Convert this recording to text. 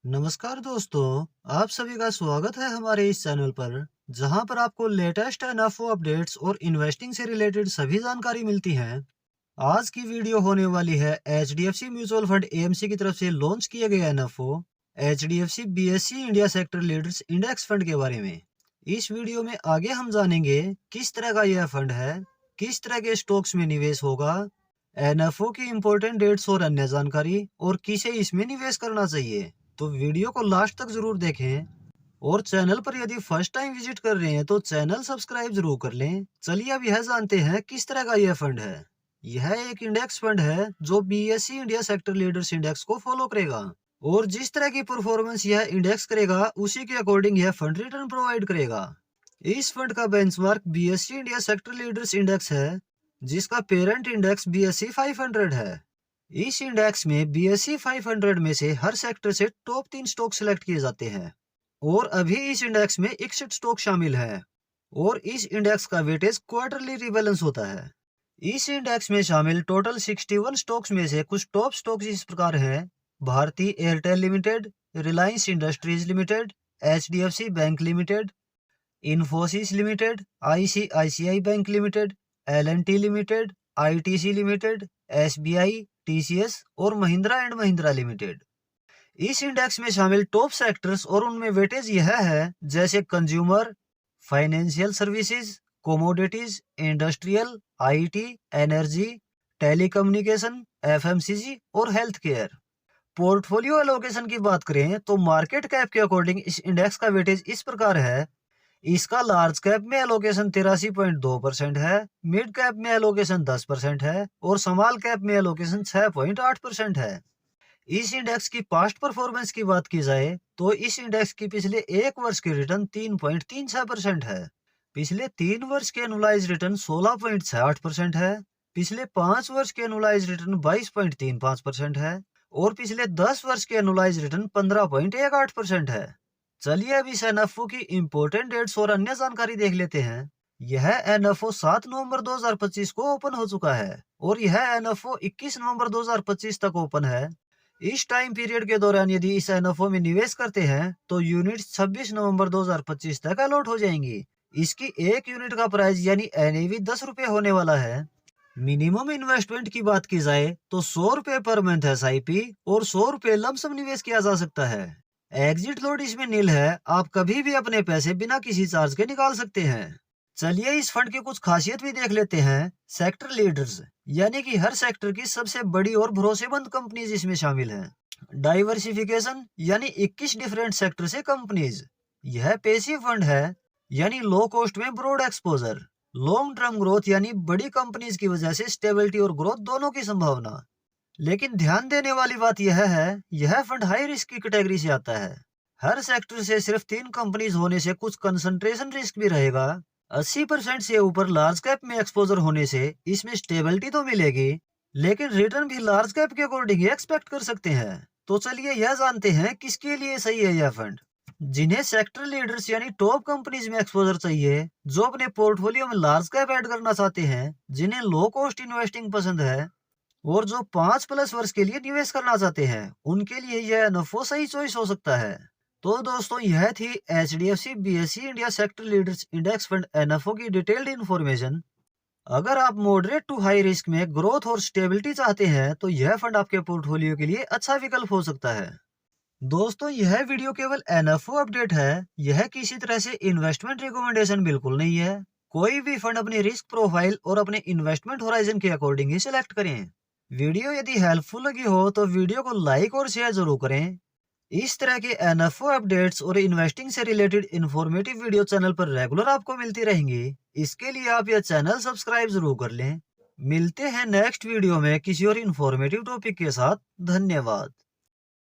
नमस्कार दोस्तों, आप सभी का स्वागत है हमारे इस चैनल पर, जहां पर आपको लेटेस्ट एनएफओ अपडेट्स और इन्वेस्टिंग से रिलेटेड सभी जानकारी मिलती है। आज की वीडियो होने वाली है एचडीएफसी म्यूचुअल फंड एएमसी की तरफ से लॉन्च किए गए NFO HDFC BSc India sector leaders index fund के बारे में। इस वीडियो में आगे हम जानेंगे किस तरह का यह फंड है, किस तरह के स्टॉक्स में निवेश होगा, एनएफओ की इम्पोर्टेंट डेट्स और अन्य जानकारी, और किसे इसमें निवेश करना चाहिए। तो वीडियो को लास्ट तक जरूर देखें, और चैनल पर यदि फर्स्ट टाइम विजिट कर रहे हैं तो चैनल सब्सक्राइब जरूर कर लें। चलिए अब यह जानते हैं किस तरह का यह फंड है। यह एक इंडेक्स फंड है जो BSc India sector leaders index को फॉलो करेगा, और जिस तरह की परफॉर्मेंस यह इंडेक्स करेगा उसी के अकॉर्डिंग यह फंड रिटर्न प्रोवाइड करेगा। इस फंड का benchmark BSc India sector leaders index है, जिसका पेरेंट इंडेक्स बीएससी 500 है। इस इंडेक्स में बीएससी 500 में से हर सेक्टर से टॉप 3 स्टॉक सिलेक्ट किए जाते हैं, और अभी इस इंडेक्स में 61 स्टॉक शामिल है, और इस इंडेक्स का वेटेज क्वार्टरली रिबैलेंस होता है। इस इंडेक्स में शामिल टोटल 61 स्टॉक्स में से कुछ टॉप स्टॉक्स इस प्रकार हैं: Bharti Airtel limited, Reliance industries limited, HDFC bank limited, Infosys limited, ICICI bank limited, L and T limited, ITC limited, SBI, TCS और महिंद्रा एंड महिंद्रा लिमिटेड। इस इंडेक्स में शामिल टॉप सेक्टर्स और उनमें वेटेज यह है, जैसे consumer, financial services, commodities, industrial, IT, energy, telecommunication, FMCG और हेल्थ केयर। पोर्टफोलियो एलोकेशन की बात करें तो मार्केट कैप के अकॉर्डिंग इस इंडेक्स का वेटेज इस प्रकार है। इसका लार्ज कैप में एलोकेशन 83.2% है, मिड कैप में एलोकेशन 10% है, और स्मॉल कैप में एलोकेशन 6.8% है। इस इंडेक्स की पास्ट परफॉर्मेंस की बात की जाए तो इस इंडेक्स की पिछले एक वर्ष की रिटर्न 3.36% है, पिछले 3 वर्ष के एनुलाइज रिटर्न 16.68% है, पिछले 5 वर्ष के एनुलाइज रिटर्न 22.35% है, और पिछले 10 वर्ष के एनुलाइज रिटर्न 15.18% है। चलिए अब इस एनएफओ की इम्पोर्टेंट डेट्स और अन्य जानकारी देख लेते हैं। यह एनएफओ 7 नवंबर 2025 को ओपन हो चुका है, और यह एनएफओ 21 नवंबर 2025 तक ओपन है। इस टाइम पीरियड के दौरान यदि इस एनएफओ में निवेश करते हैं तो यूनिट्स 26 नवंबर 2025 तक अलॉट हो जाएंगी। इसकी एक यूनिट का प्राइस यानी एनएवी 10 रुपए होने वाला है। मिनिमम इन्वेस्टमेंट की बात की जाए तो 100 रुपए पर मंथ एसआईपी और 100 रुपए लमसम निवेश किया जा सकता है। एग्जिट लोड इसमें नील है, आप कभी भी अपने पैसे बिना किसी चार्ज के निकाल सकते हैं। चलिए इस फंड की कुछ खासियत भी देख लेते हैं। सेक्टर लीडर्स यानी कि हर सेक्टर की सबसे बड़ी और भरोसेमंद कंपनीज इसमें शामिल हैं। डाइवर्सिफिकेशन यानी 21 डिफरेंट सेक्टर से कंपनीज। यह पैसिव फंड है यानी लो कॉस्ट में broad exposure. Long term growth यानी बड़ी कंपनीज की वजह से स्टेबिलिटी और ग्रोथ दोनों की संभावना। लेकिन ध्यान देने वाली बात यह है, यह फंड हाई रिस्क की कैटेगरी से आता है। हर सेक्टर से सिर्फ 3 कंपनीज होने से कुछ कंसंट्रेशन रिस्क भी रहेगा। 80% से ऊपर लार्ज कैप में एक्सपोजर होने से इसमें स्टेबिलिटी तो मिलेगी, लेकिन रिटर्न भी लार्ज कैप के अकॉर्डिंग ही एक्सपेक्ट कर सकते हैं। तो चलिए यह जानते हैं किसके लिए सही है यह फंड। जिन्हें सेक्टर लीडर्स यानी टॉप कंपनीज में एक्सपोजर चाहिए, जो अपने पोर्टफोलियो में लार्ज कैप ऐड करना चाहते हैं, जिन्हें लो कॉस्ट इन्वेस्टिंग पसंद है, और जो 5+ वर्ष के लिए निवेश करना चाहते हैं, उनके लिए यह एनएफओ सही चॉइस हो सकता है। तो दोस्तों यह थी HDFC BSc India sector leaders index fund NFO की डिटेल्ड इन्फॉर्मेशन। अगर आप मॉडरेट टू हाई रिस्क में ग्रोथ और स्टेबिलिटी चाहते हैं तो यह फंड आपके पोर्टफोलियो के लिए अच्छा विकल्प हो सकता है। दोस्तों यह वीडियो केवल एनएफओ अपडेट है, यह किसी तरह से इन्वेस्टमेंट रिकमेंडेशन बिल्कुल नहीं है। कोई भी फंड अपनी रिस्क प्रोफाइल और अपने इन्वेस्टमेंट होराइजन के अकॉर्डिंग ही सिलेक्ट करें। वीडियो यदि हेल्पफुल लगी हो तो वीडियो को लाइक और शेयर जरूर करें। इस तरह के एनएफओ अपडेट्स और इन्वेस्टिंग से रिलेटेड इंफॉर्मेटिव वीडियो चैनल पर रेगुलर आपको मिलती रहेंगी। इसके लिए आप यह चैनल सब्सक्राइब जरूर कर लें। मिलते हैं नेक्स्ट वीडियो में किसी और इन्फॉर्मेटिव टॉपिक के साथ। धन्यवाद।